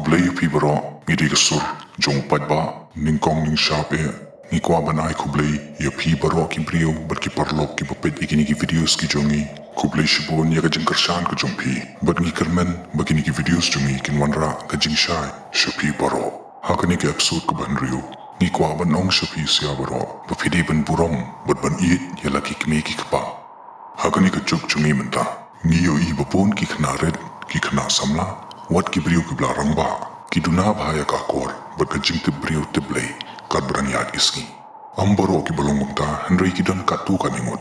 kublai pi baro ngidi kasur jong padba ningkong ning shape ni kwa banai kublai ya pi baro ki brio bar ki parlok ki bapet ikini ki videos ki jongi kublai shibon ya ka jing karshan ka jong pi bar ngi kermen bagini ki videos jongi kin wanra ka jing shai shapi baro hakani ki episode ka ban rio ni kwa ban ong shapi sia baro bapide ban burom bat ban it ya laki kme ki kpa hakani ka juk jongi menta ngi yo i bapon ki khna red ki khna samla wat ki brio ki bla rangba ki duna bhaya ka kor bat ka jing te brio te blai ka brang yat iski ambaro ki balong ta henry ki dan ka tu ka ningot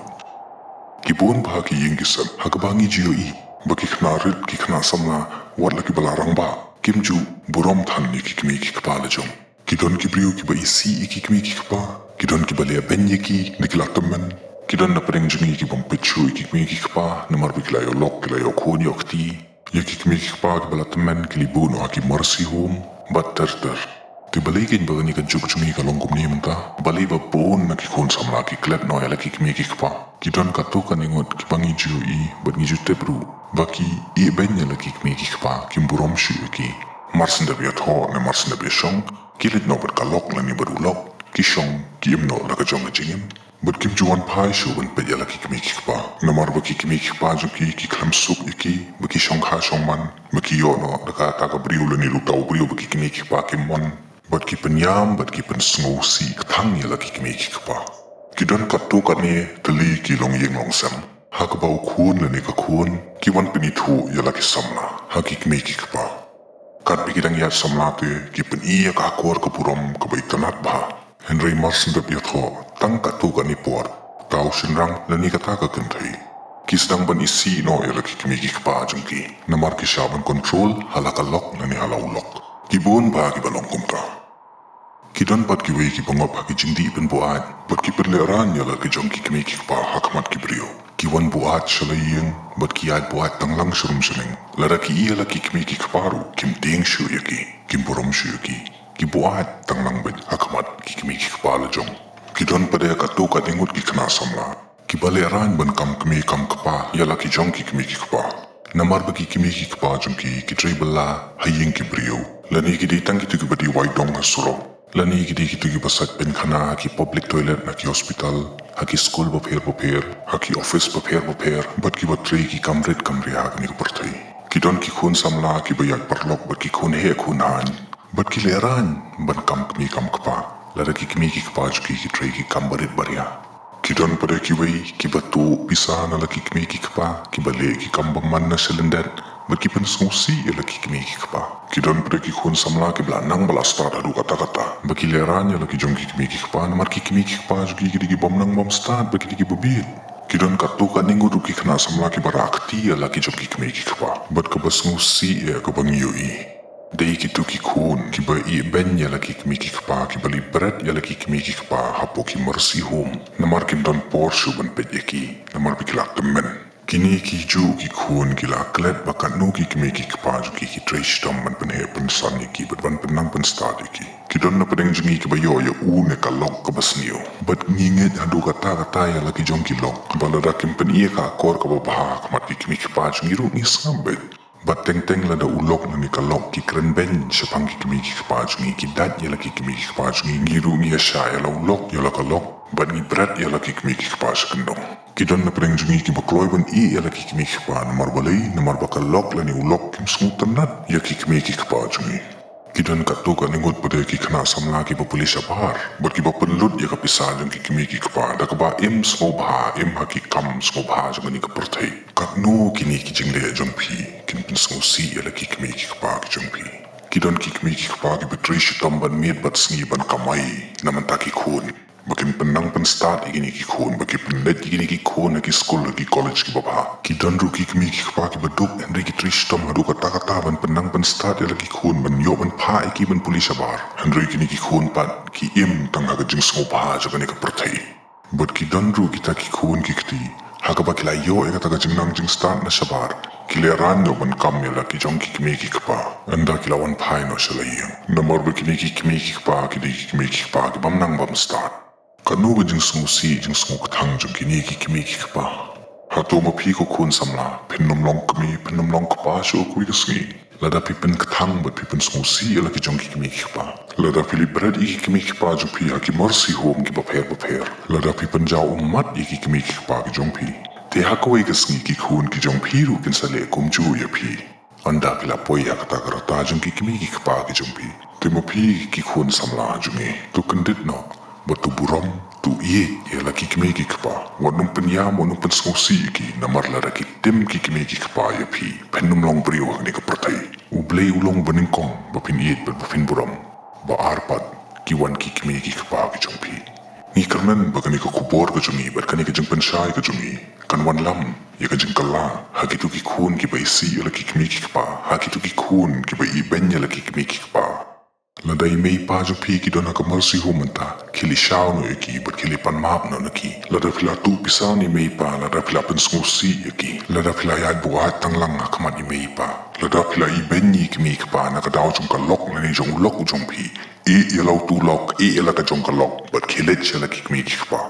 ki bon bha ki ying ki sam hakbangi jio i ba ki khna red ki khna samla wat la ki bla rangba kimju burom than ni ki kmi ki kpa la jom ki don ki brio ki ba isi ki kmi ki kpa ki don ki bale benye ki niklatamen ki don na preng jungi ki bom pechu ki kmi ki kpa na mar bi klayo lok klayo khoni okti ya ki kmi ki kpa ki balatamen ki libuno ki mercy home batter ti balai kin bagani ka juk jungi ka longkum ni menta balai ba bon na ki khon samla ki klep no ya ki kmi ki kpa ki don ka to ka ningot ki bangi ju i bat ni ju te bru ba ki I benya la ki kmi ki kpa ki burom shu ki marsin da biat ho na marsin da bi shong ki lit no bat ka lok la ni baru lok ki shong ki im no la ka jong jingim but kim juan pai shu ban pe ya la ki kmi ki kpa na mar ba ki kmi ki kpa ju ki klam sup ki ba ki shong kha shong man ba ki yo no da ka ta ka briu la ni lu tau briu ba ki kmi ki kpa ki mon bat ki penyam bat ki pen snow si thang ya la ki kmi ki kpa ki don ka to ka ni tali ki long yeng long sam ha ka bau khun la ni ka khun ki wan peni thu ya la ki samla ha ki kmi ki kpa kat bi ki dang ya samla te ki pen I ka kor ka purom ka bai tanat ba henry marsin da bi tho tang ka to ka ni por tau shin rang la ni ka ta ka kan thai ki sedang ban isi no ya la ki kmi ki kpa jung ki na mar ki shaban control hala ka lok la ni hala lok ki bon ba ki balong kum ta ki don pat ki wei ki bangop ha ki jingdi pen buat pat ki perle ran ya la ki jong ki kmi ki kpa hakmat ki brio ki wan buat shalayeng bat ki ad buat tang lang shrum shling la ra ki ya la ki kmi ki kparu kim ting shu ya ki kim borom shu ya ki buat tang lang bet hakmat ki kmi ki kpa la jong ki don pade ka to ka dingut ki khna samla ki bale ran ban kam kmi kam kpa ya la ki jong ki kmi ki kpa namar ba ki kmi ki kpa jong ki tribala hayeng ki brio lani ki di tang ki tu ki badi wai dong hasuro lani ki di ki tu ki basat pen khana ki public toilet na ki hospital ha ki school ba pher ha ki office ba pher bat ki batri ki kamret ha ni ko parthai ki don ki khun samla ki ba yak parlok bat ki khun he khunan bat ki leran ban kam kmi kam kpa lara ki kmi ki kpa ki trai ki kambarit baria ki don pare ki wei ki batu pisa na la ki kmi ki kpa ki bale ki kambang man na cylinder bat ki pen susi la ki kmi ki kpa ki don pare ki khun samla ki bla nang bala start adu kata ba ki leran ya la ki jong ki kmi ki kpa na mar ki kmi ki kpa ki bom nang bom start ba ki bobit ki don ka to ka ningu du ki khna samla ki barakti ya la ki jong ki kmi ki kpa bat ka bas susi ya ka bang yo I dei ki tu ki khun ki ba I ben ya la ki kmi ki kpa ki bali bread ya la ki kmi ki kpa hapo ki mercy home na mar ki don porsche ban pe ki na mar bi ki la temen kini ki ju ki khun ki la klet ba kan no ki kmi ki kpa ju ki trash dom ban pen he pen san ki bat ban pen nang pen start ki don na pedeng jungi ki ba yo ya u ne ka lok ka basnio bat nginge adu ka ta ya la ki jong ki lok ba la kin pen I ka kor ka ba ka mat ki kmi ki kpa jungi ru ni sambe bat teng la da ulok na ni ka lok ki kren ben shapang ki kmi ki kpa jungi ki dat ya la ki kmi ki kpa jungi ngiru ni sha ya la ulok ya la ka lok bat ni brat ya la ki kmi ki kpa shkendong ki don na preng jungi ki bakloy ban I ya la ki kmi ki kpa na mar balai na mar ba ka lok la ni ulok kim smutan nat ya ki kmi ki kpa jungi ki don ka to ka ningot pade ki khna samla ki ba pulis apar bat ki ba penlut ya ka pisa jong ki kmi ki kpa da ka ba im smo bha im ha ki kam smo bha jong ni ka perthai ka no ki ni ki jingle jong phi kin pin smo si ya la ki kmi ki kpa ki jong phi ki don ki kmi ki kpa ki betrish tam ban met bat sngi ban kamai na man ta ki khun bakin penang pen start igini ki khun baki pendet igini ki khun ki school ki college ki baba ki don ru ki kmi ki kpa ki baduk henry ki trish tam hadu ka ta ban penang pen start ya la ki khun ban yo ban pha ki ban police bar henry ki ni ki khun pat ki im tang ha ga jing smo ba ja ka ni ka prathai but ki don ru ki ta ki khun ki kti ha ka ba ki la yo e ka ta ga jing nang jing start na shabar ki le ran no ban kam ya la ki jong ki kmi ki kpa anda ki la wan phai no shalayang na mor ba ki ni ki kmi ki kpa ki di ki kmi ki kpa ki bam nang bam start kanu ba jing smu si jing smu kathang jong ki ni ki kmi ki kpa ha to ma phi ko khun samla phinnom long kmi phinnom long kpa sho ku ki sgi lada pipen ketang bat pipen smusi ala ki jong ki kimi kipa lada pili bread iki kimi kipa jong pi aki mercy home ki baper lada pipen jau umat iki kimi kipa ki jong pi te hakoi ka sngi ki khun ki jong pi ru kin sale kumju ya pi anda pila poi ya kata karata jong ki kimi kipa ki jong pi te mo pi ki khun samla jong tu kendit no batu buram tu iye ya la ki kimi kipa wadum penyam wadum pen smusi ki namar lada ki tim ki kimi kipa ya pi penum long brio ni ka pertai ublei ulong beningkong bapin iet bapin buram ba arpat kiwan ki kimi kipa ki jong pi ni kernan bagani ka kubor ka jungi barkani ka jeng pensyai ka jungi kan wan lam ya ka jeng kala hakitu ki khun ki bai si ala ki kimi kipa hakitu ki khun ki bai ibenya la ki kimi kipa ladai mei pa jo pi ki dona ka mercy humanta kili shao no ki but kili pan map no ki lada pila tu pisau ni mei pa lada pila pen smusi ki lada pila ya buat tanglang akamat ni mei pa lada pila ibenyi ki mei pa na ka daw jong ka lok na ni jong lok jong pi ya lau tu lok la ka jong ka lok but kilet chala ki mei pa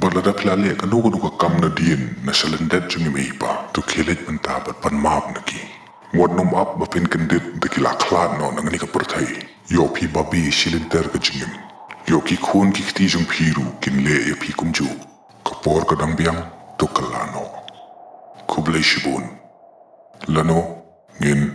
but lada pila le ka no ka kam na din na shalendet jong mei pa tu kilet menta but pan map na ki wad nom up ba pin kendit de kila klat no na ni ka pertai yo pi babi shilenter ka jingim yo ki khun ki khti jong phiru kin le ya pi kumju kapor ka dang biang to kalano kublai shibun lano ngin